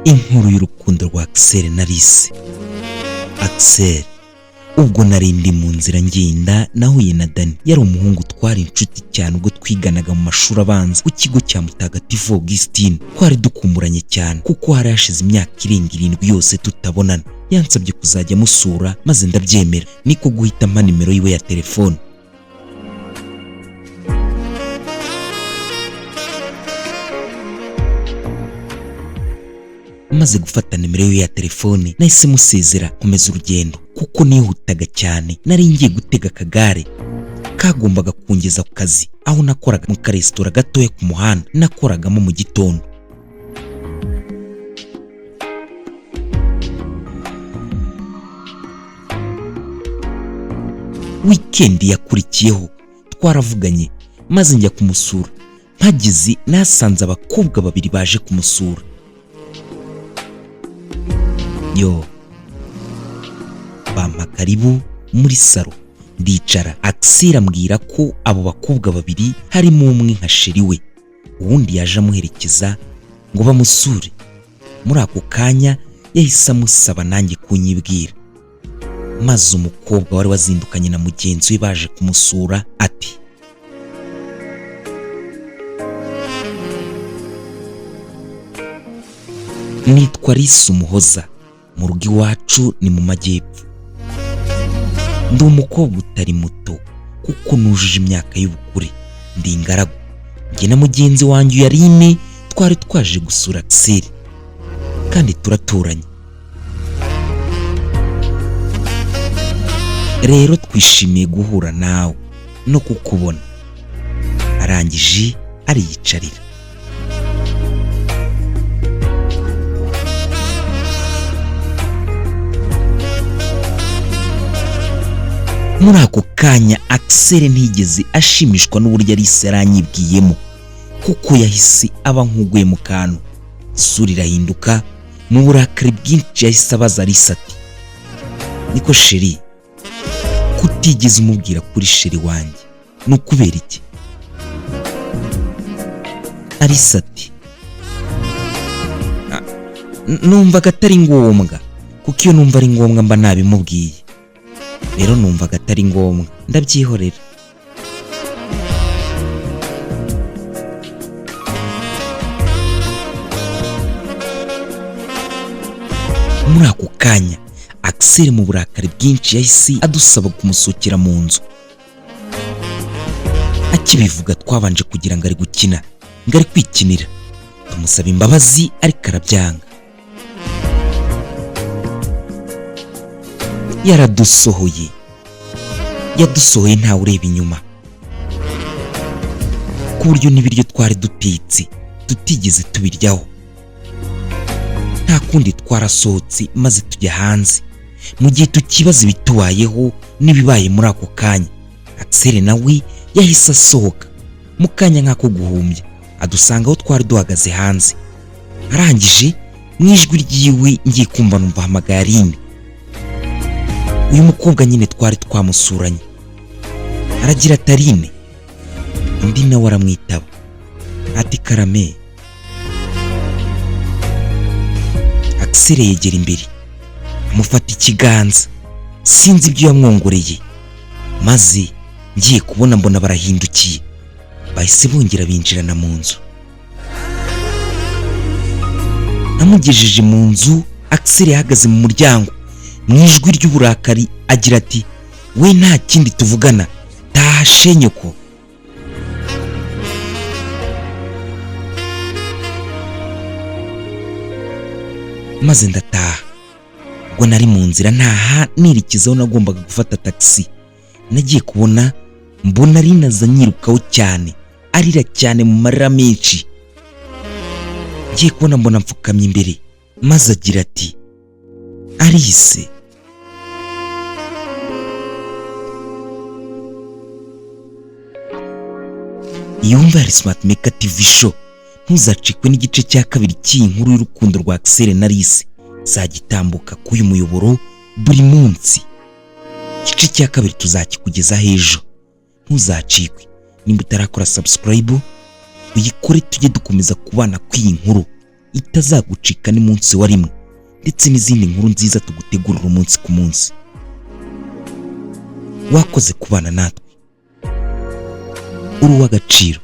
inkuru y'urukundo rwa Axel na Alice. Axel ubwo narindi mu nzira ngenda nahuye na Dani, yari umuhungu twari inshuti cyane ubwo twiganaga mu mashuri abanza ku kigo cya Mutagatifu Augustine. Twari dukumburanye cyane kuko hari hashize imyaka irenga 7 yose tutabonana. Yansabye kuzajya musura maze ndabyemera, niko guhita mpa nimero yiwe ya telefone. Maze gufata nimero ye ya telefone nahise musezera komeza urugendo kuko nihutaga cyane. Nari ngiye gutega akagare kagombaga kungeza ku kazi aho nakoraga mu karesitora gatoya ku muhanda nakoragamo mu gitondo. Weekend yakurikiyeho twaravuganye maze njya kumusura. Mpageze nasanze abakobwa babiri baje kumusura. Yo bampa karibu muri salo ndicara. Axel ambwira ko abo bakobwa babiri harimo umwe nka sheri we, uwundi yaje amuherekeza ngo bamusure. Muri ako kanya yahise amusaba nanjye kunyibwira, maze umukobwa wari wazindukanye na mugenzi we baje kumusura ati, nitwa Alice Umuhoza, mu rugo iwacu ni mu majyepfo. Ndi umukobwa utari muto kuko nujuje imyaka y'ubukure, ndi ingaragu. Njye na mugenzi wanjye Yarine twari twaje gusura Axel kandi turaturanye. Rero twishimiye guhura nawe no kukubona. Arangije ariyicarira. Muri ako kanya Axel ntigeze ashimishwa n'uburyo Alice yaranyibwiyemo kuko yahise aba nk'uguye mu kantu. Isura irahinduka, mu burakari bwinshi yahise abaza Alice ati, niko sheri, kutigeze umubwira kuri sheri wanjye ni ukubera iki? Alice ati, numvaga atari ngombwa kuko iyo numva ari ngombwa mba nabimubwiye. Rero numvaga atari ngombwa ndabyihorera. Muri ako kanya Axel mu burakari bwinshi yahise adusaba kumusukira mu nzu. Akibivuga twabanje kugira ngo ari gukina, ngo ari kwikinira. Tumusaba imbabazi ariko arabyanga. Yaradusohoye, yadusohoye ntawe ureba inyuma, ku buryo n'ibiryo twari dutetse tutigeze tubiryaho. Nta kundi twarasohotse maze tujya hanze. Mu gihe tukibaza ibitubayeho n'ibibaye muri ako kanya, Axel nawe yahise asohoka mu kanya nk'ako guhumbya adusanga aho twari duhagaze hanze. Arangije mu ijwi ryiwe ngiye kumva numva hamagaye Yarine, uyu mukobwa nyine twari twamusuranye. Aragira ati, Yarine. Undi nawe aramwitaba ati, karame. Axel yegera imbere amufata ikiganza, sinzi ibyo yamwongoreye, maze ngiye kubona mbona barahindukiye, bahise bongera binjirana mu nzu. Namugejeje mu nzu, Axel yahagaze mu muryango mu ijwi ry'uburakari agira ati, we nta kindi tuvugana, taha shenyoko. Maze ndataha. Ubwo nari mu nzira ntaha nirikizaho nagombaga gufata taxi, nagiye kubona mbona Yarine aza nyirukaho cyane, arira cyane mu marira menshi. Ngiye kubona mbona mfukamye imbere, maze agira ati, Alice. Yumva yari Smart Maker TV show. Ntuzacikwe n'igice cya kabiri cy'iyi nkuru y'urukundo rwa Axel na Alice. Zagitambuka k'uyu muyoboro buri munsi. Igice cya kabiri tuzakikugeza ejo. Ntuzacikwe. Nimba utarakora subscribe uyikore tujye dukomeza kubana kw'iyi nkuru. itazagucika n'umunsi wa rimwe, ndetse n'izindi nkuru nziza tugutegurira umunsi ku munsi. Wakoze kubana natwe, uri uw'agaciro.